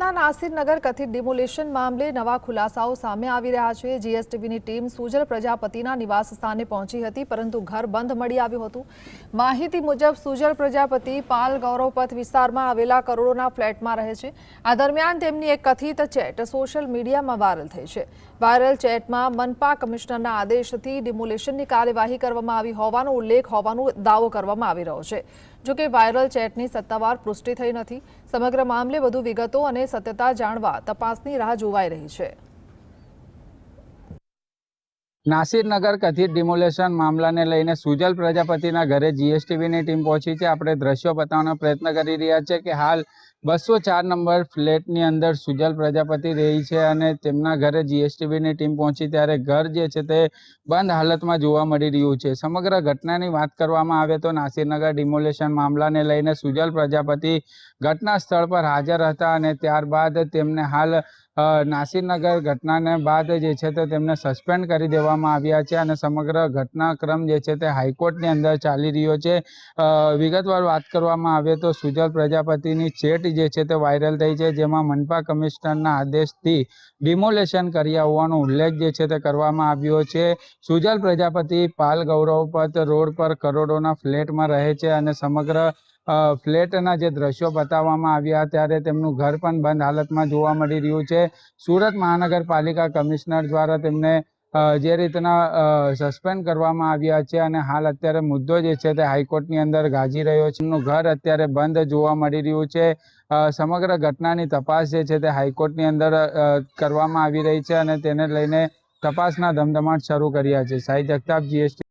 સુરતના નાસિરનગર કથિત ડિમોલેશન મામલે નવા ખુલાસાઓ સામે આવી રહ્યા છે। જીએસટીવીની ટીમ સુજલ પ્રજાપતિના નિવાસ સ્થાને પહોંચી હતી, પરંતુ ઘર બંધ મળી આવ્યું હતું। માહિતી મુજબ સુજલ પ્રજાપતિ પાલ ગૌરવપથ વિસ્તારમાં આવેલા કરોડોના ફ્લેટમાં રહે છે। આ દરમિયાન તેમની એક કથિત ચેટ સોશિયલ મીડિયામાં વાયરલ થઈ છે। વાયરલ ચેટમાં મનપા કમિશનરના આદેશથી ડિમોલેશનની કાર્યવાહી કરવામાં આવી હોવાનો ઉલ્લેખ હોવાનો દાવો કરવામાં આવી રહ્યો છે। જો કે વાયરલ ચેટની સત્તાવાર પુષ્ટિ થઈ નથી। સમગ્ર મામલે વધુ વિગતો અને સત્યતા જાણવા તપાસની રાહ જોવાઈ રહી છે। નાસિરનગર કથિત ડિમોલેશન મામલાને લઈને સુજલ પ્રજાપતિના ઘરે જીએસટીવીની ટીમ પહોંચી છે। આપણે દ્રશ્યો બતાવવાનો પ્રયત્ન કરી રહ્યા છે કે હાલ 204 નંબર ફ્લેટની અંદર સુજલ પ્રજાપતિ રહી છે અને તેમના ઘરે જીએસટીવીની ટીમ પહોંચી ત્યારે ઘર જે છે તે બંધ હાલતમાં જોવા મળી રહ્યું છે। સમગ્ર ઘટનાની વાત કરવામાં આવે તો નાસિરનગર ડિમોલેશન મામલાને લઈને સુજલ પ્રજાપતિ ઘટના સ્થળ પર હાજર હતા અને ત્યારબાદ તેમને હાલ નાસિરનગર ઘટનાને બાદ જે છે તે તેમને સસ્પેન્ડ કરી દેવામાં આવ્યા છે અને સમગ્ર ઘટનાક્રમ જે છે તે હાઈકોર્ટની અંદર ચાલી રહ્યો છે। વિગતવાર વાત કરવામાં આવે તો સુજલ પ્રજાપતિની ચેટ જે છે તે વાયરલ થઈ છે, જેમાં મનપા કમિશનરના આદેશથી ડિમોલેશન કર્યા હોવાનો ઉલ્લેખ જે છે તે કરવામાં આવ્યો છે। સુજલ પ્રજાપતિ પાલ ગૌરવપથ રોડ પર કરોડોના ફ્લેટમાં રહે છે અને સમગ્ર ફ્લેટના જે દ્રશ્યો બતાવવામાં આવ્યા ત્યારે તેમનું ઘર પણ બંધ હાલતમાં જોવા મળી રહ્યું છે। સુરત મહાનગરપાલિકા કમિશનર દ્વારા તેમને જે રીતના સસ્પેન્ડ કરવામાં આવ્યા છે અને હાલ અત્યારે મુદ્દો જે છે તે હાઈકોર્ટની અંદર ગાજી રહ્યો છે। એમનું ઘર અત્યારે બંધ જોવા મળી રહ્યું છે। સમગ્ર ઘટનાની તપાસ જે છે તે હાઈકોર્ટની અંદર કરવામાં આવી રહી છે અને તેને લઈને તપાસના ધમધમાટ શરૂ કર્યા છે। સાહિદ જગતાપ, જીએસટી।